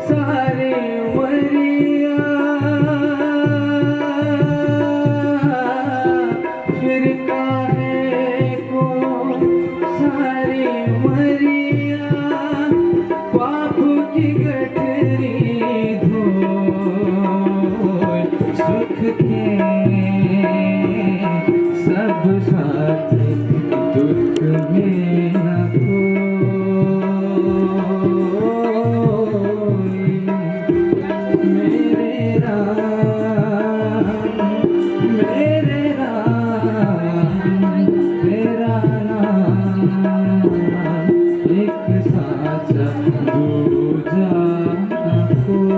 सारी उमरिया फिर काहे को सारी उमरिया पाप की गठरी धोए सुख के सब साथी दुख में न कोई। मेरे राम तेरा नाम एक साचा दूजा न कोई।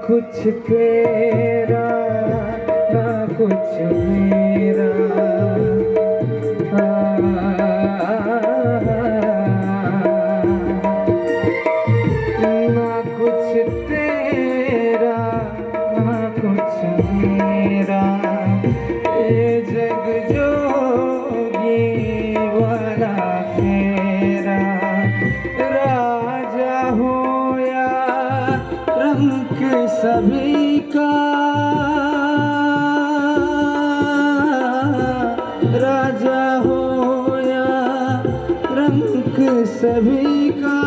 कुछ तेरा ना कुछ मेरा ना कुछ तेरा ना कुछ मेरा ये जग जोगी वाला फेरा राजा हो या रंग सभी का राजा हो या रंग सभी का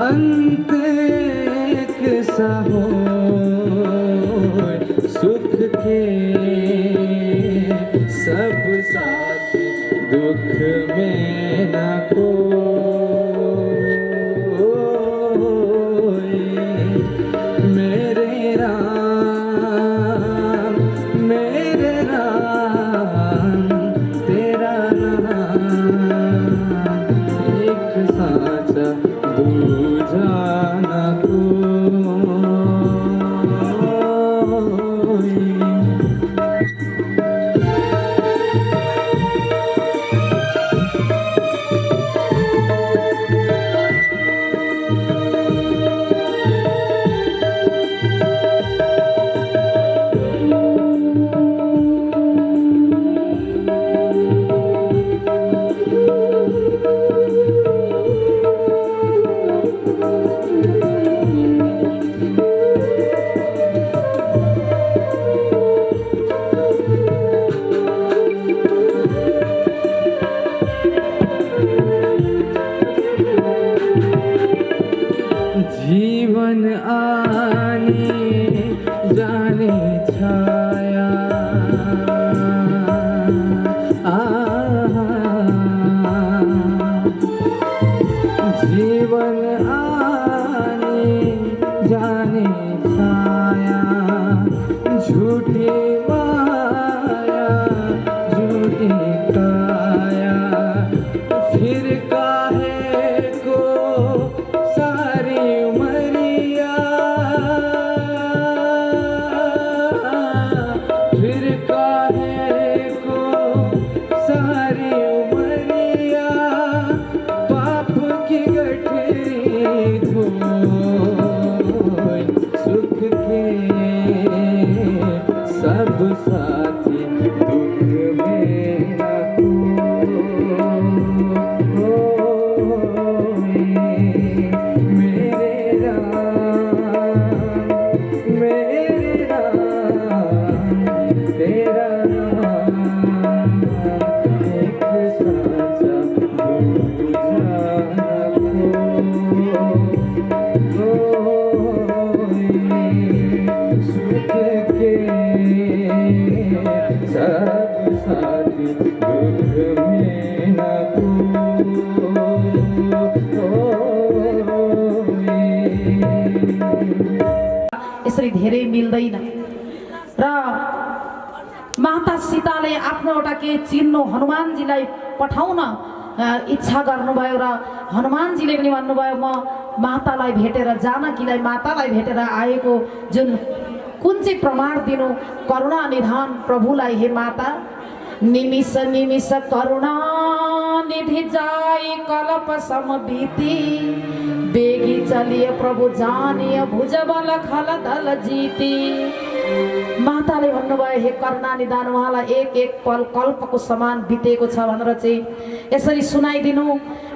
अंत एक सा हो सुख के सब साथ दुख में न कोई। मेरे राम तेरा नाम एक साचा दूजा न कोई। जीवन आने जाने छाया जीवन आने जाने छाया झूठी माया झूठी काया फिर काहे को सारी उमरिया फिर काहे को सारी उमरिया पाप की गठरी धोए सुख के सब साथी दुख में न कोई। मेरे राम तेरा नाम एक साचा दूजा न कोई। सुख के सब साथी धेरै मिल्दैन र माता सीताले आफ्नो एउटा के चिन्नु हनुमानजीलाई पठाउन इच्छा गर्नुभयो र हनुमानजीले पनि भन्नुभयो म मातालाई भेटेर जानकीलाई मातालाई भेटेर आएको जुन कुन चाहिँ प्रमाण दिनु करुणा निधान प्रभुलाई हे माता निमिष निमिष करुणा निधि जाई कलप सम बीती बेगी चलिए प्रभु जानिए भुजबल खल दल जीती माताले भन्नुभयो हे करुणा निधान उहाँलाई एक एक पल कल्पको समान बितेको छ भनेर चाहिँ यसरी सुनाइदिनु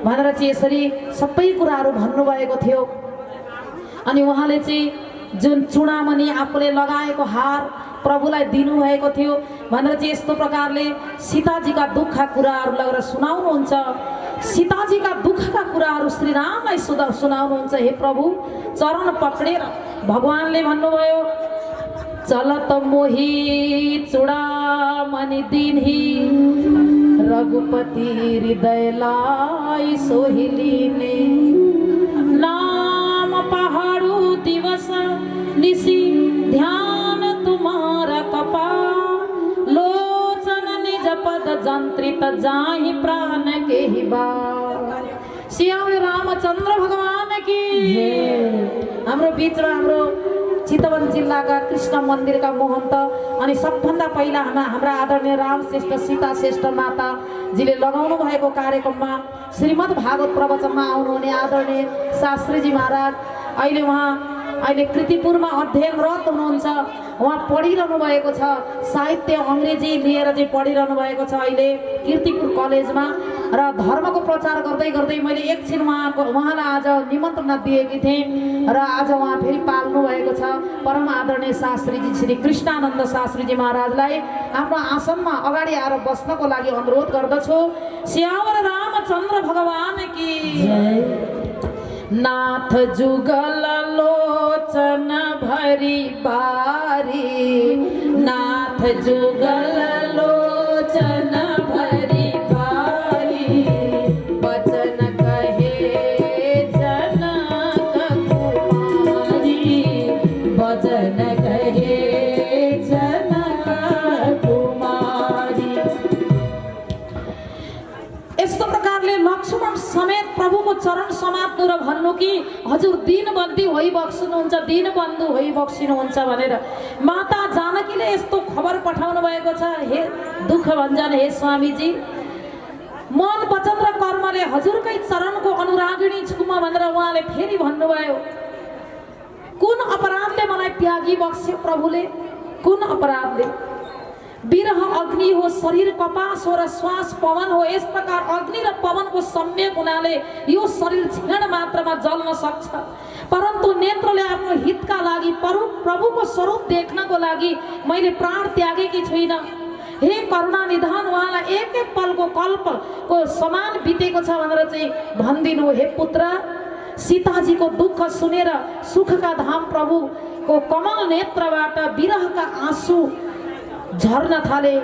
भनेर चाहिँ यसरी सबै कुराहरू भन्नुभएको थियो। अनि उहाँले चाहिँ जुन चुडामणि आफूले लगाएको हार प्रभुलाई दिनुभएको थियो भनेर चाहिँ यस्तो प्रकारले सीताजीका दुःखका कुराहरू लगेर सुनाउनुहुन्छ। सीताजीका दुःखका कुराहरू श्रीरामलाई सुनाउनुहुन्छ। हे प्रभु चरण पक्रेर भगवानले भन्नुभयो चलत मोही चुडामणि दिनही रघुपति हृदयलाई सोहिलिने नाम पहाड़ू दिवस निसी ध्यान तुम्हारा कपा लोचन निज पद जंत्रित जाहि प्राण के ही बार। श्री रामचंद्र भगवान की हाम्रो बीचमा हाम्रो चितवन जिल्लाका कृष्ण मन्दिरका महन्त अनि सबभन्दा पहिला हाम्रा आदरणीय राम श्रेष्ठ सीता श्रेष्ठ माताजीले लगाउनु भएको कार्यक्रममा श्रीमद् भागवत प्रवचनमा आउनुहुने आदरणीय शास्त्रीजी महाराज अहिले कृतिपुरमा अध्ययनरत हुनुहुन्छ। उहाँ पढिरहनु भएको छ साहित्य अङ्ग्रेजी लिएर चाहिँ पढिरहनु भएको छ अहिले कीर्तिपुर कलेजमा र धर्मको प्रचार गर्दै गर्दै मैले एकछिन उहाँलाई आज निमन्त्रणा दिएकी थिएँ र आज उहाँ फेरि पाल्नु भएको छ। परम आदरणीय शास्त्रीजी श्री कृष्णानन्द शास्त्रीजी महाराजलाई आफ्नो आसनमा अगाडि आएर बस्नको लागि अनुरोध गर्दछु। श्यावर रामचन्द्र भगवान की नाथ जुगल लोचन भरी बारी नाथ जुगल लोचन भरी बारी वचन कहे जनक कुमारी वचन कहे जनक कुमारी। यस्तो प्रकारले लक्ष्मण समेत प्रभुको चरण समात्नु र भन्नु कि हजुर दीनबन्दी होइबक्सिनुहुन्छ दीनबन्धु होइबक्सिनुहुन्छ भनेर माता जानकीले यस्तो खबर पठाउनु भएको छ। हे दुःख भञ्जन हे स्वामीजी मन वचन र कर्मले हजुरकै चरणको अनुरागिणी छु म भनेर उहाँले फेरि भन्नुभयो कुन अपराधले मलाई त्यागी बक्स्यो प्रभुले कुन अपराधले विरह अग्नि हो शरीर कपास हो र श्वास पवन हो। यस प्रकार अग्नि र पवनको सम्यक हुनाले यो शरीर क्षण मात्रमा जल्न सक्छ परन्तु नेत्रले आफ्नो हितका लागि प्रभुको स्वरूप देख्नको लागि मैले प्राण त्यागेकी छुइनँ। हे करुणा निधान उहाँलाई एक एक पलको कल्पको समान बितेको छ भनेर चाहिँ भनिदिनु। हे पुत्र सीताजीको दुःख सुनेर सुखका धाम प्रभुको कमल नेत्रबाट विरहका आँसु झर्न थाले।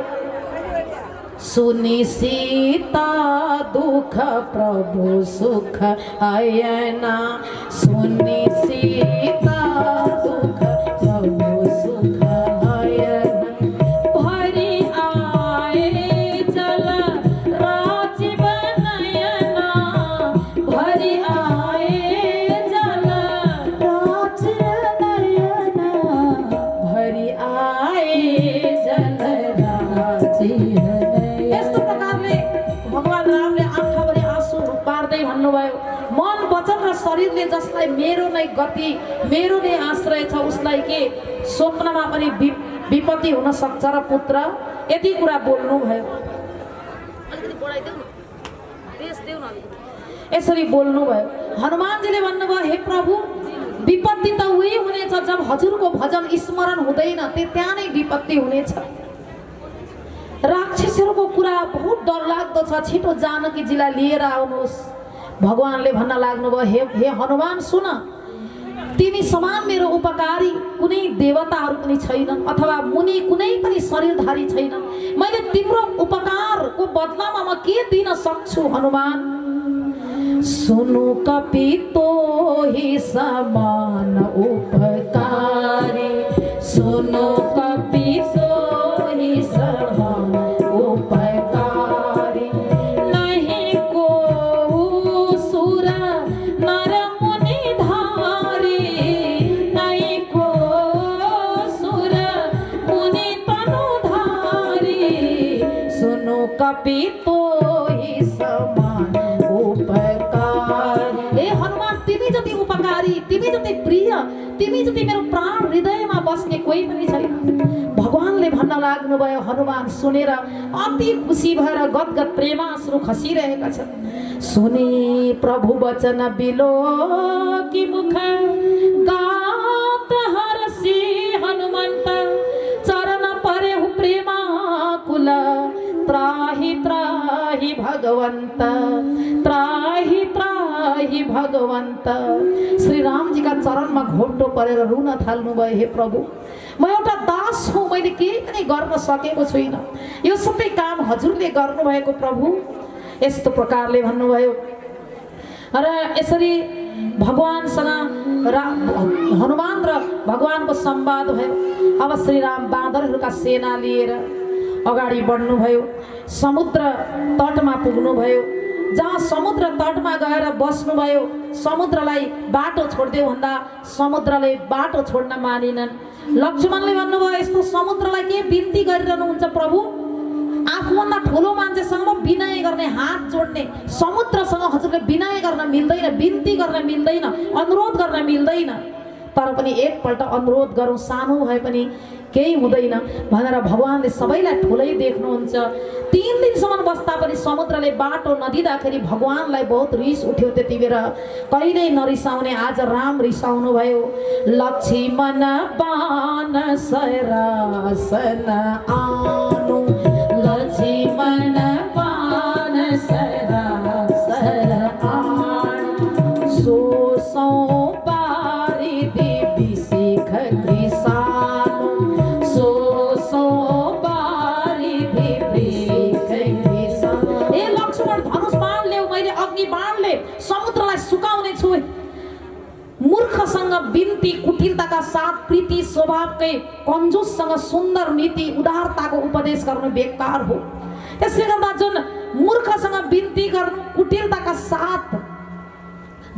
सुनि सीता दुख प्रभु सुख आयना सुनि सीता दुख प्रभु सुख आयना भरी आए जल राजीव नयना भरी आए जल राजीव नयना भरी आए यस्तो प्रकारले भगवान रामले आँखाभरि आँसु पार्दै भन्नुभयो मन वचन र शरीरले जसलाई मेरो नै गति मेरो नै आश्रय छ उसलाई के स्वप्नमा पनि विपत्ति हुन सक्छ र पुत्र यति कुरा बोल्नुभयो। यसरी बोल्नुभयो। हनुमानजीले भन्नुभयो हे प्रभु विपत्ति त उही हुनेछ जब हजुरको भजन स्मरण हुँदैन त्यहाँ नै विपत्ति हुनेछ। राक्षसहरूको कुरा बहुत डरलाग्दो छ छिटो जानकीजीलाई लिएर आउनुहोस्। भगवानले भन्न लाग्नुभयो हे हनुमान सुन तिमी समान मेरो उपकारी कुनै देवताहरू पनि छैनन् अथवा मुनि कुनै पनि शरीरधारी छैनन्। मैले तिम्रो उपकारको बदलामा म के दिन सक्छु हनुमान। सुनु कपि तोहि समान उपकारी सुनो कपि सोहि समान उपकारी नहीं को सुर नर मुनि धारी नहीं को सुर मुनि तनु धारी सुनो कपि तो ही समान उपकार ए हनुमान तिमी जति उपकारी तिमी जति प्रिय तिमी जति मेरो प्राण हृदयमा बस्ने कोही पनि छैन भगवानले भन्न लाग्नुभयो हनुमान सुनेर अति खुसी भएर गदगद प्रेमाश्रु खसिरहेका छन् सुने प्रभु वचन बिलो कि मुख गात हरसी हनुमन्त चरण परे प्रेमा कुल त्राहि त्राहि भगवंत त्राहि त्राहि भगवंत श्री राम जी का चरण में घोटो परेर रुन थाल्नु भयो हे प्रभु म एउटा दास हुँ मैले केही पनि गर्न सकेको छुइन यो सबै काम हजुरले गर्नुभएको प्रभु यस्तो प्रकारले भन्नुभयो र यसरी भगवानसँग हनुमान र भगवानको संवाद भयो अब श्री राम बाँदरहरूका सेना लिएर अगाडि बढ्नुभयो समुद्र तटमा पुग्नुभयो जहाँ समुद्र तटमा गएर बस्नुभयो समुद्रलाई बाटो छोड्दियो भन्दा समुद्रले बाटो छोड्न मानिनन् लक्ष्मणले भन्नुभयो यस्तो समुद्रलाई के बिन्ती गरिरहनुहुन्छ प्रभु आफूभन्दा ठुलो मान्छेसँग विनय गर्ने हात जोड्ने समुद्रसँग हजुरले विनय गर्न मिल्दैन बिन्ती गर्न मिल्दैन अनुरोध गर्न मिल्दैन तर पनि एकपल्ट अनुरोध गरौँ सानो भए पनि केही हुँदैन भनेर भगवानले सबैलाई ठुलै देख्नुहुन्छ 3 दिनसम्म बस्दा पनि समुद्रले बाटो नदिँदाखेरि भगवानलाई बहुत रिस उठ्यो त्यति बेर कहिल्यै नरिसाउने आज राम रिसाउनु भयो लक्ष्मण बाण सरासन आनु लक्ष्मण बाण सरासन आनु सोसौ पारी देवी सिख कृषानु सोसौ पारी देवी ए लक्ष्मण धनुष बाण ल्याऊ मैले अग्नि बाणले समुद्रलाई सुकाउने छु मूर्खसँग बिन्ती कुटिलताका साथ प्रीति स्वभावकै कन्जुससँग सुन्दर नीति उदारताको उपदेश गर्नु बेकार हो त्यसले गर्दा जुन मूर्खसँग बिन्ती गर्नु कुटिलताका साथ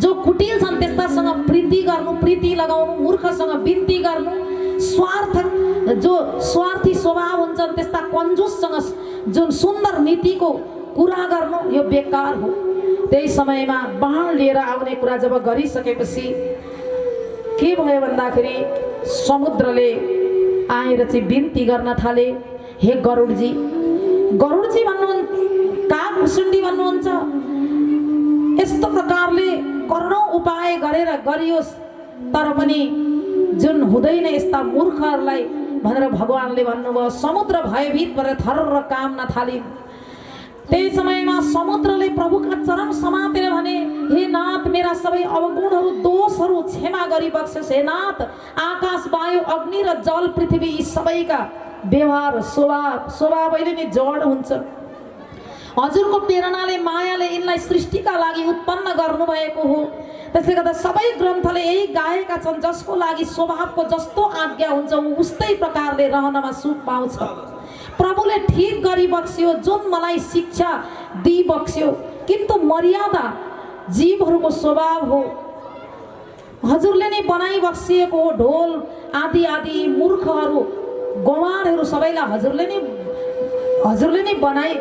जो कुटिल छन् त्यस्तासँग प्रीति गर्नु प्रीति लगाउनु मूर्खसँग बिन्ती गर्नु स्वार्थ जो स्वार्थी स्वभाव हुन्छन् त्यस्ता कन्जुससँग जुन सुन्दर नीतिको कुरा गर्नु यो बेकार हो त्यही समयमा बाण लिएर आउने कुरा जब गरिसकेपछि के भयो भन्दाखेरि समुद्रले आएर चाहिँ बिन्ती गर्न थाले हे गरुडजी भन्नुहुन्छ कागभुसुण्डी भन्नुहुन्छ यस्तो प्रकारले करोडौं उपाय गरेर गरियोस् तर पनि जुन हुँदैन यस्ता मूर्खहरूलाई भनेर भगवानले भन्नुभयो समुद्र भयभीत भएर थर्र काम्न थालिन् त्यही समयमा समुद्रले प्रभुका चरण समातेर भने हे नाथ मेरा सबै अवगुणहरू दोषहरू क्षमा गरी बक्सोस् हे नाथ आकाश वायु अग्नि र जल पृथ्वी यी सबैका व्यवहार स्वभावैले नै जड हुन्छ हजुरको प्रेरणाले मायाले यिनलाई सृष्टिका लागि उत्पन्न गर्नुभएको हो त्यसले गर्दा सबै ग्रन्थले यही गाएका छन् जसको लागि स्वभावको जस्तो आज्ञा हुन्छ उस्तै प्रकारले रहनमा सुख पाउँछ प्रभुले ठीक गरी बक्स्यो जुन मलाई शिक्षा दिई बक्स्यो किन्तु मर्यादा जीवहरूको स्वभाव हो हजुरले नै बनाई बक्सिएको हो ढोल आदि आदि मूर्खहरू गवारहरू सबैलाई हजुरले नै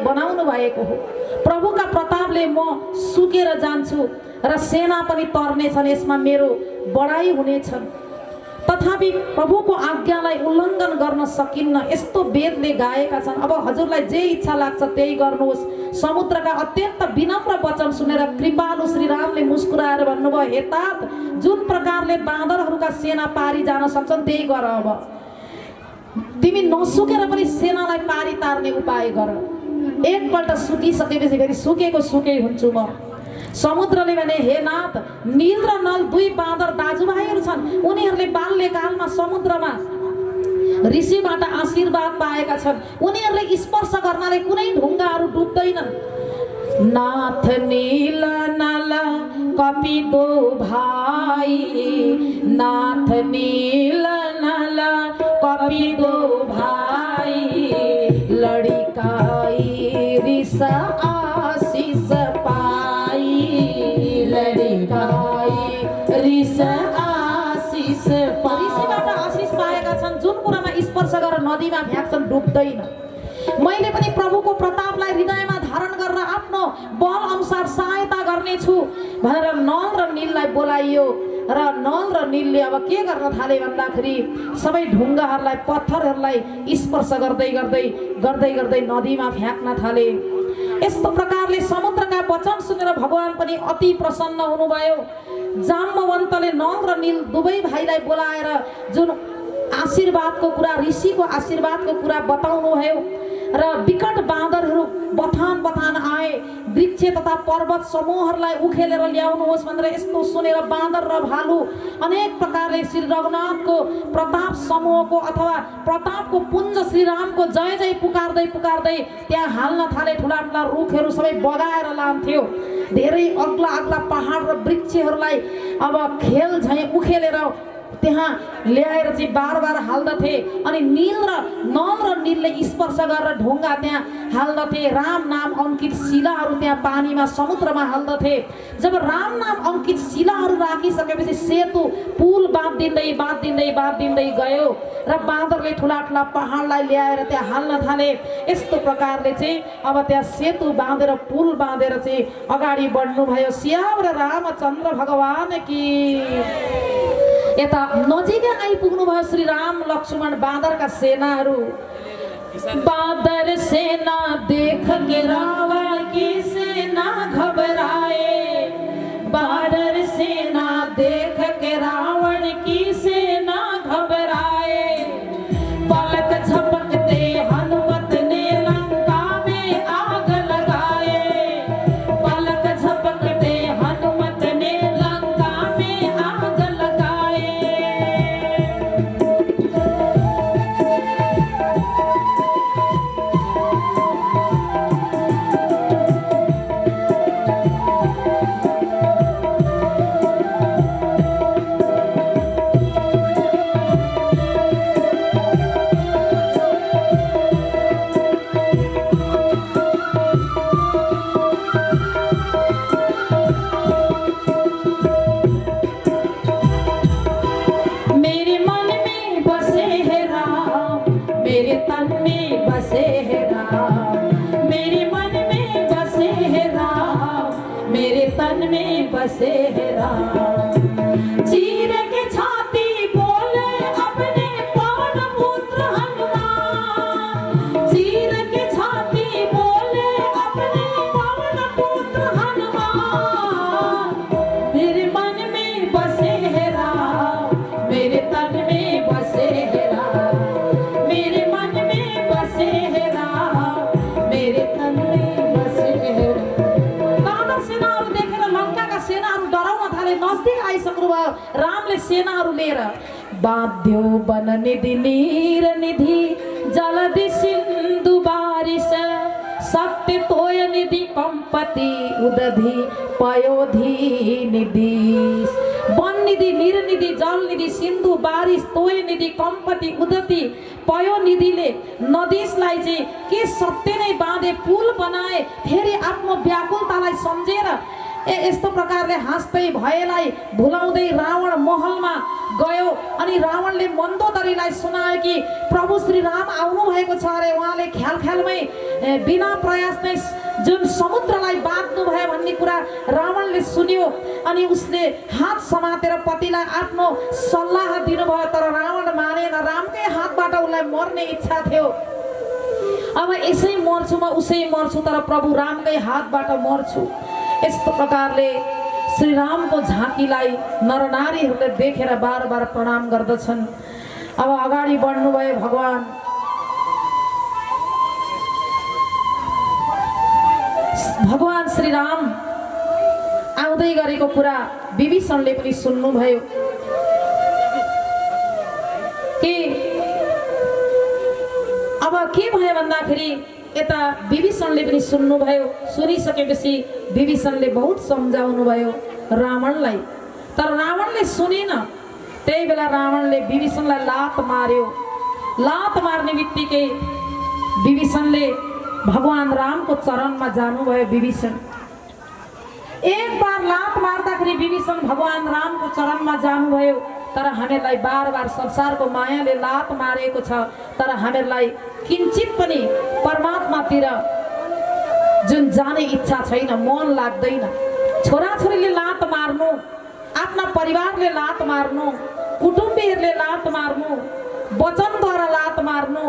बनाउनु भएको हो प्रभुका प्रतापले म सुकेर जान्छु र सेना पनि तर्नेछन् यसमा मेरो बढाई हुनेछन् तथापि प्रभुको आज्ञालाई उल्लङ्घन गर्न सकिन्न यस्तो वेदले गाएका छन् अब हजुरलाई जे इच्छा लाग्छ त्यही गर्नुहोस् समुद्रका अत्यन्त विनम्र वचन सुनेर कृपालु श्री रामले मुस्कुराएर भन्नुभयो हे तात जुन प्रकारले बाँदरहरूका सेना पारी जान सक्छन् त्यही गर अब तिमी नसुकेर पनि सेनालाई पारी तार्ने उपाय गर एकपल्ट सुकिसकेपछि फेरि सुकेको सुकै हुन्छु म समुद्रले भने हे नाथ नील र नल दुई बाँदर दाजुभाइहरू छन् उनीहरूले बाल्यकालमा समुद्रमा ऋषिबाट आशीर्वाद पाएका छन् उनीहरूले स्पर्श गर्नाले कुनै ढुङ्गाहरू डुब्दैनन् नाथ नील नल कपि दो भाइ नाथ नील नल पपी दो भाई लड़िकाई रिस आशीष पाई लड़िकाई रिस आशीष परिसीबाट आशीष पाएका छन् जुन कुरामा स्पर्श गरेर नदीमा फ्याँक्छन् डुब्दैन। मैले पनि प्रभुको प्रतापलाई हृदयमा धारण गरेर आफ्नो बल अनुसार सहायता गर्नेछु भनेर नल र नीललाई बोलाइयो र नल र नीलले अब के गर्न थाले भन्दाखेरि सबै ढुङ्गाहरूलाई पत्थरहरूलाई स्पर्श गर्दै गर्दै गर्दै गर्दै नदीमा फ्याँक्न थाले। यस्तो प्रकारले समुद्रका वचन सुनेर भगवान पनि अति प्रसन्न हुनुभयो। जाम्बवन्तले नल र नील दुवै भाइलाई बोलाएर जुन आशीर्वादको कुरा ऋषिको आशीर्वादको कुरा बताउनु भयो र विकट बाँदरहरू बथान बथान आए वृक्ष तथा पर्वत समूहहरूलाई उखेलेर ल्याउनुहोस् भनेर यस्तो सुनेर बाँदर र भालु अनेक प्रकारले श्री रघुनाथको प्रताप समूहको अथवा प्रतापको पुञ्ज श्रीरामको जय जय पुकार्दै पुकार्दै त्यहाँ हाल्न थाले। ठुला ठुला रुखहरू सबै बगाएर लान्थ्यो। धेरै अग्ला अग्ला पहाड र वृक्षहरूलाई अब खेल झैँ उखेलेर त्यहाँ ल्याएर चाहिँ बार बार हाल्दथे अनि नील र नल र नीलले स्पर्श गरेर ढुङ्गा त्यहाँ हाल्दथे। राम नाम अंकित शिलाहरू त्यहाँ पानीमा समुद्रमा हाल्दथे। जब राम नाम अंकित शिलाहरू राखिसकेपछि सेतु पुल बाँधिँदै गयो र बाँदरले ठुला ठुला पहाडलाई ल्याएर त्यहाँ हाल्न थाले। यस्तो प्रकारले चाहिँ अब त्यहाँ सेतु बाँधेर पुल बाँधेर चाहिँ अगाडि बढ्नु भयो। श्याम र रामचन्द्र भगवान की। यता नजिकै आइपुग्नु भयो श्री राम लक्ष्मण बाँदरका सेनाहरू। बाँदर सेना देख के रावण की सेना घबराए बाँदर सेना देख के रावण की सेना घबराए। पलक झपकते हनुमत ने लंका में आग लगाए पलक झपकते हनुमत ने लंका में आग लगाए। मेरे मन में बसे है राम मेरे तन में बसे है राम मेरे मन में बसे है राम मेरे तन में बसे है राम। चीर के छाती बोले अपने पवन पुत्र हनुमान चीर के छाती बोले अपने पवन पुत्र हनुमान। मेरे मन में बसे है राम मेरे तन में बसे है राम मेरे मन में बसे है राम मेरे तन में बसे है राम। बाँदर सेनाहरू देखेर लङ्काका सेनाहरू डराउन थाले। नजदिक आइसक्नु भयो रामले सेनाहरू लिएर। बाँध्यो वन निधि नीर निधि जलधि सिन्धु बारिश सत्य तोय निधि कंपति उदधि पयोधि निधि। वन निधि नीर निधि जल निधि सिन्धु बारिश तोय निधि कंपति उदति पयो निधिले नदीलाई चाहिँ के सत्य नै बाँधे पुल बनाए फेरि आफ्नो व्याकुलतालाई सम्झेर यस्तो प्रकारले हाँस्दै भएलाई भुलाउँदै रावण महलमा गयो अनि रावणले मन्दोदरीलाई सुनायो कि प्रभु श्री राम आउनु भएको छ अरे। उहाँले ख्याल ख्यालमै बिना प्रयास नै जुन समुद्रलाई बाँध्नु भयो भन्ने कुरा रावणले सुन्यो अनि उसले हात समातेर पतिलाई आफ्नो सल्लाह दिनुभयो तर रावण मानेन। रामकै हातबाट उसलाई मर्ने इच्छा थियो। अब यसै मर्छु म उसै मर्छु तर प्रभु रामकै हातबाट मर्छु। यस्तो प्रकारले श्री रामको झाँकीलाई नरनारीहरूले देखेर बार बार प्रणाम गर्दछन्। अब अगाडि बढ्नुभयो भगवान। भगवान श्री राम आउँदै गरेको कुरा विभीषणले पनि सुन्नुभयो कि अब के भयो भन्दाखेरि यता विभीषणले पनि सुन्नुभयो। सुनिसकेपछि विभीषणले बहुत सम्झाउनु भयो रावणलाई तर रावणले सुनेन। त्यही बेला रावणले विभीषणलाई लात मार्यो लात मार्ने बित्तिकै विभीषणले भगवान रामको चरणमा जानुभयो। विभीषण एक बार लात मार्दाखेरि विभीषण भगवान रामको चरणमा जानुभयो। तर हामीलाई बार बार संसारको मायाले लात मारेको छ, तर हामीलाई किंचित पनि परमात्मातिर जुन जाने इच्छा छैन, मन लाग्दैन। छोराछोरीले लात मार्नु, आफ्ना परिवारले लात मार्नु, कुटुम्बीहरूले लात मार्नु, वचनद्वारा लात मार्नु,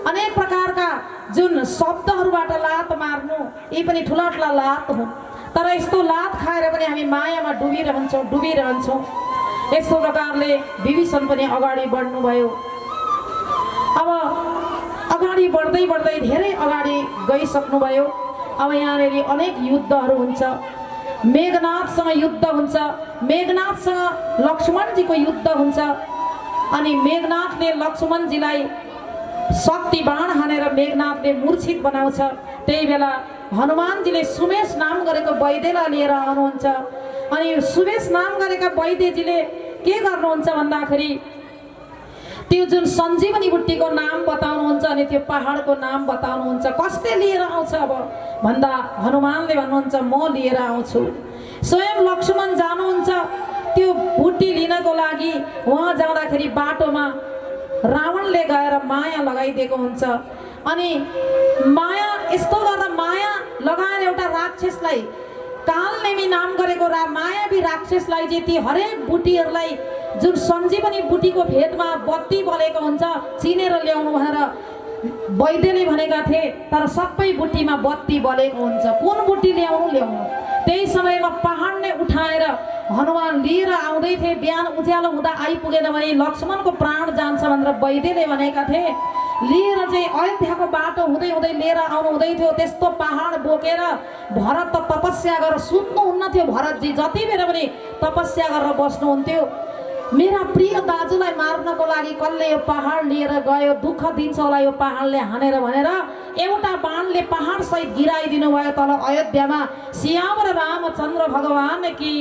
अनेक प्रकारका जुन शब्दहरूबाट लात मार्नु, यी पनि ठुला ठुला लात हुन्। तर यस्तो लात खाएर पनि हामी मायामा डुबिरहन्छौँ। यस्तो प्रकारले विभीषण पनि अगाडि बढ्नुभयो। अब अगाडि बढ्दै बढ्दै धेरै अगाडि गइसक्नुभयो। अब यहाँनिर अनेक युद्धहरू हुन्छ। मेघनाथसँग युद्ध हुन्छ, मेघनाथसँग लक्ष्मणजीको युद्ध हुन्छ। अनि मेघनाथले लक्ष्मणजीलाई शक्ति बाण हानेर मेघनाथले मूर्छित बनाउँछ। त्यही बेला हनुमानजीले सुमेश नाम गरेको वैद्यलाई लिएर आउनुहुन्छ। अनि सुमेश नाम गरेका वैद्यजीले के गर्नुहुन्छ भन्दाखेरि त्यो जुन सञ्जीवनी बुट्टीको नाम बताउनुहुन्छ अनि त्यो पहाडको नाम बताउनुहुन्छ। कसले लिएर आउँछ अब भन्दा हनुमानले भन्नुहुन्छ म लिएर आउँछु। स्वयं लक्ष्मण जानुहुन्छ त्यो बुट्टी लिनको लागि। उहाँ जाँदाखेरि बाटोमा रावणले गएर माया लगाइदिएको हुन्छ। अनि माया यस्तो गर्दा माया लगाएर एउटा राक्षसलाई, कालनेमी नाम गरेको मायावी राक्षसलाई चाहिँ ती हरेक बुटीहरूलाई जुन सञ्जीवनी बुटीको भेदमा बत्ती बलेको हुन्छ चिनेर ल्याउनु भनेर वैद्यले भनेका थिए। तर सबै बुटीमा बत्ती बलेको हुन्छ, कुन बुटी ल्याउनु। त्यही समयमा पहाडले उठाएर हनुमान लिएर आउँदै थिए। बिहान उज्यालो हुँदा आइपुगेन भने लक्ष्मणको प्राण जान्छ भनेर वैद्यले भनेका थिए। लिएर चाहिँ अयोध्याको बाटो हुँदै हुँदै लिएर आउनु हुँदै थियो। त्यस्तो पहाड बोकेर भरत त तपस्या गरेर सुत्नुहुन्न थियो। भरतजी जति बेला पनि तपस्या गरेर बस्नुहुन्थ्यो। मेरा प्रिय दाजुलाई मार्नको लागि कसले यो पहाड लिएर गयो, दुःख दिन्छ होला यो पहाडले हानेर भनेर एउटा बाणले पहाड सहित गिराइदिनु भयो तल अयोध्यामा। सियावर रामचन्द्र भगवान की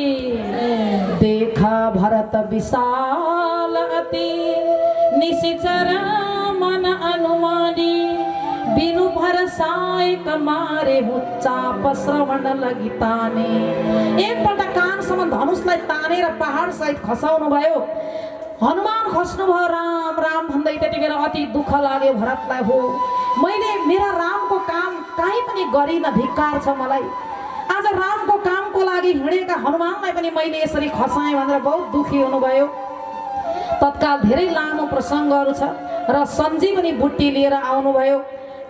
देखा भरत विशाल अति निशिचर मन अनुमानी बिनु भरसाय कमारे चाप श्रवण लगिताने। एकपल्ट कानसम्म धनुषलाई तानेर पहाड सहित खसाउनु भयो। हनुमान खस्नुभयो। राम राम भन्दै त्यति बेला अति दुःख लाग्यो भरतलाई। हो मैले मेरा रामको काम काहीँ पनि गरिन, धिक्कार छ मलाई। आज रामको कामको लागि हिँडेका हनुमानलाई पनि मैले यसरी खसाएँ भनेर बहुत दुःखी हुनुभयो। तत्काल धेरै लामो प्रसङ्गहरू छ र सञ्जीवनी बुट्टी लिएर आउनुभयो।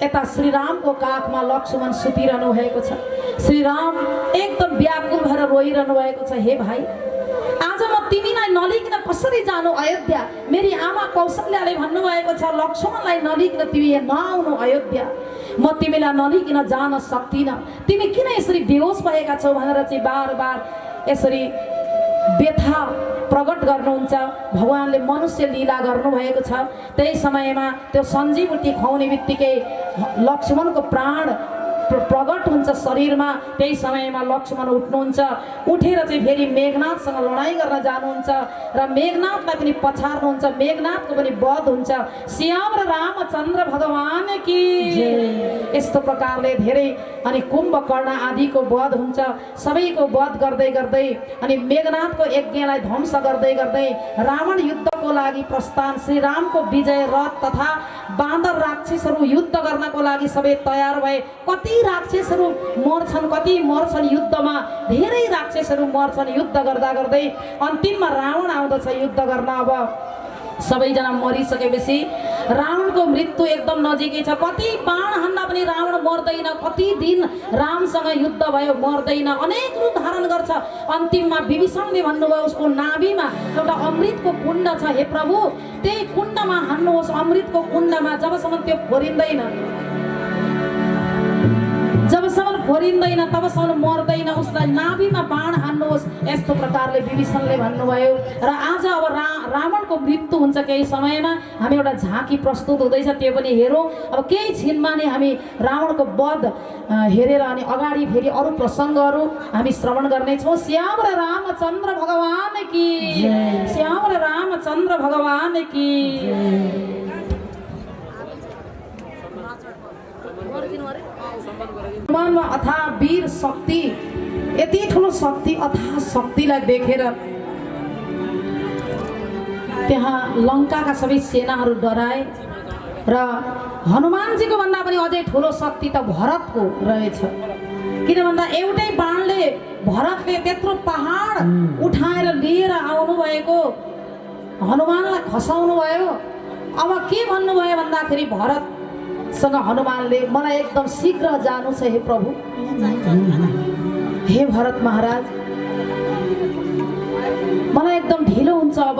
यता श्रीरामको काखमा लक्ष्मण सुतिरहनु भएको छ। श्रीराम एकदम व्याकुल भएर रोइरहनु भएको छ। हे भाइ, आज म तिमीलाई नलिकन कसरी जानु अयोध्या? मेरी आमा कौशल्याले भन्नुभएको छ लक्ष्मणलाई नलिकन तिमी नआउनु अयोध्या। म तिमीलाई नलिकन जान सक्दिनँ। तिमी किन यसरी बेहोस भएका छौ भनेर चाहिँ बार बार यसरी व्यथा प्रकट गर्नुहुन्छ। भगवानले मनुष्य लीला गर्नुभएको छ। त्यही समयमा त्यो सञ्जीवनी खुवाउने बित्तिकै लक्ष्मणको प्राण प्रकट हुन्छ शरीरमा। त्यही समयमा लक्ष्मण उठ्नुहुन्छ। उठेर चाहिँ फेरि मेघनाथसँग लडाइँ गर्न जानुहुन्छ र मेघनाथलाई पनि पछार्नुहुन्छ। मेघनाथको पनि वध हुन्छ। श्याम रामचन्द्र भगवान की यस्तो प्रकारले धेरै अनि कुम्भकर्ण आदिको वध हुन्छ। सबैको वध गर्दै गर्दै अनि मेघनाथको यज्ञलाई ध्वंस गर्दै गर्दै रावण युद्धको लागि प्रस्थान। श्रीरामको विजय रथ तथा बाँदर राक्षसहरू युद्ध गर्नको लागि सबै तयार भए। कति राक्षसहरू मर्छन्, कति मर्छन् युद्धमा। धेरै राक्षसहरू मर्छन् युद्ध गर्दा गर्दै। अन्तिममा रावण आउँदछ युद्ध गर्न। अब सबैजना मरिसकेपछि रावणको मृत्यु एकदम नजिकै छ। कति बाण हान्दा पनि रावण मर्दैन। कति दिन रामसँग युद्ध भयो, मर्दैन। अनेक रूप धारण गर्छ। अन्तिममा विभीषणले भन्नुभयो उसको नाभिमा एउटा अमृतको कुण्ड छ। हे प्रभु, त्यही कुण्डमा हान्नुहोस्। अमृतको कुण्डमा जबसम्म त्यो फोरिँदैन तबसम्म मर्दैन, उसलाई नाभिमा बाण हान्नुहोस्। यस्तो प्रकारले विभीषणले भन्नुभयो। र आज अब रावणको मृत्यु हुन्छ केही समयमा। हामी एउटा झाँकी प्रस्तुत हुँदैछ, त्यो पनि हेरौँ। अब केही छिनमा नै हामी रावणको वध हेरेर अनि अगाडि फेरि अरू प्रसङ्गहरू हामी श्रवण गर्नेछौँ। श्याम र रामचन्द्र भगवान की, श्याम र रामचन्द्र भगवान की। हनुमानमा अथाह वीर शक्ति, यति ठुलो शक्ति अथाह शक्तिलाई देखेर त्यहाँ लङ्काका सबै सेनाहरू डराए र हनुमानजीको भन्दा पनि अझै ठुलो शक्ति त भरतको रहेछ। किन भन्दा एउटै बाणले भरतले त्यत्रो पहाड उठाएर लिएर आउनु भएको हनुमानलाई खसाउनु भयो। अब के भन्नुभयो भन्दाखेरि भरतसँग हनुमानले मलाई एकदम शीघ्र जानु छ हे प्रभु, हे भरत महाराज मलाई एकदम ढिलो हुन्छ, अब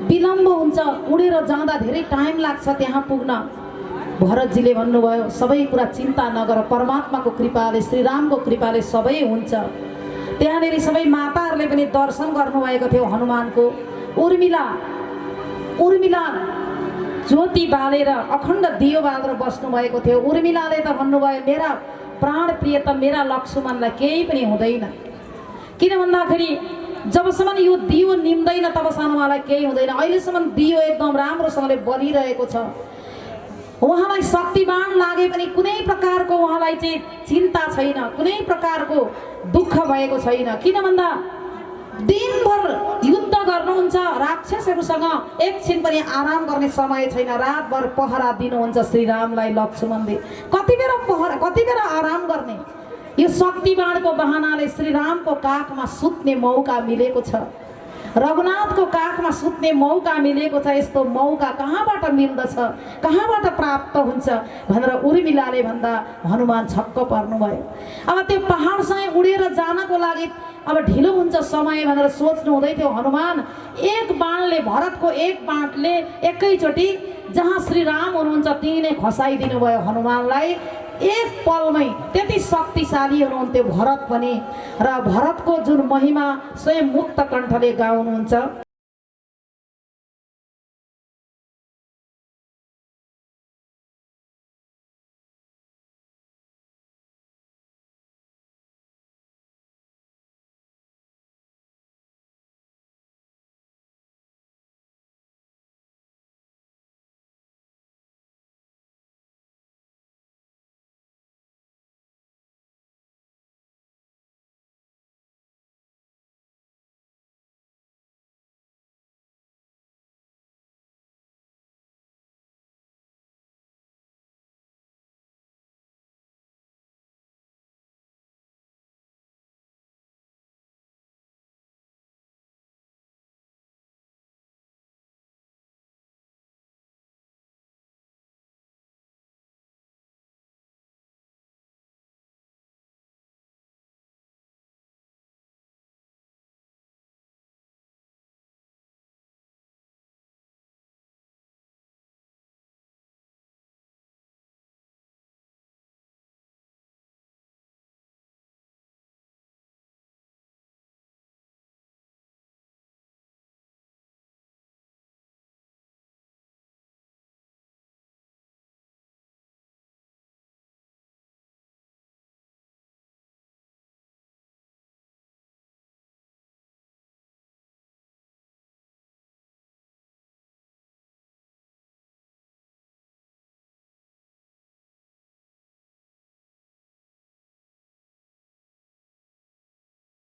विलम्ब हुन्छ, उडेर जाँदा धेरै टाइम लाग्छ त्यहाँ पुग्न। भरतजीले भन्नुभयो सबै कुरा चिन्ता नगर, परमात्माको कृपाले श्रीरामको कृपाले सबै हुन्छ। त्यहाँनिर सबै माताहरूले पनि दर्शन गर्नुभएको थियो हनुमानको। उर्मिला ज्योति बालेर अखण्ड दियो बालेर बस्नुभएको थियो। उर्मिलाले त भन्नुभयो मेरा प्राण प्रिय त मेरा लक्ष्मणलाई केही पनि हुँदैन, किन भन्दाखेरि जबसम्म यो दियो निम्दैन तबसम्म उहाँलाई केही हुँदैन। अहिलेसम्म दियो एकदम राम्रोसँगले बलिरहेको छ। उहाँलाई शक्तिमान लागे पनि कुनै प्रकारको उहाँलाई चाहिँ चिन्ता छैन, कुनै प्रकारको दुःख भएको छैन। किन भन्दा दिनभर युद्ध गर्नुहुन्छ राक्षसहरूसँग, एकछिन पनि आराम गर्ने समय छैन। रातभर पहरा दिनुहुन्छ श्रीरामलाई लक्ष्मणले। कति बेर आराम गर्ने? यो शक्तिमानको बहानाले श्रीरामको काखमा सुत्ने मौका मिलेको छ, रघुनाथको काखमा सुत्ने मौका मिलेको छ। यस्तो मौका कहाँबाट मिल्दछ, कहाँबाट प्राप्त हुन्छ भनेर उर्मिलाले भन्दा हनुमान छक्क पर्नुभयो। अब त्यो पहाडसँगै उडेर जानको लागि अब ढिलो हुन्छ समय भनेर सोच्नु हुँदै थियो हनुमान। एक बाणले, भरतको एक बाणले एकैचोटि जहाँ श्रीराम हुनुहुन्छ त्यही नै खसाइदिनु भयो हनुमानलाई। एक पलमै त्यति शक्तिशाली हुनुहुन्थ्यो भरत पनि। र भरतको जुन महिमा स्वयं मुक्त कण्ठले गाउनुहुन्छ।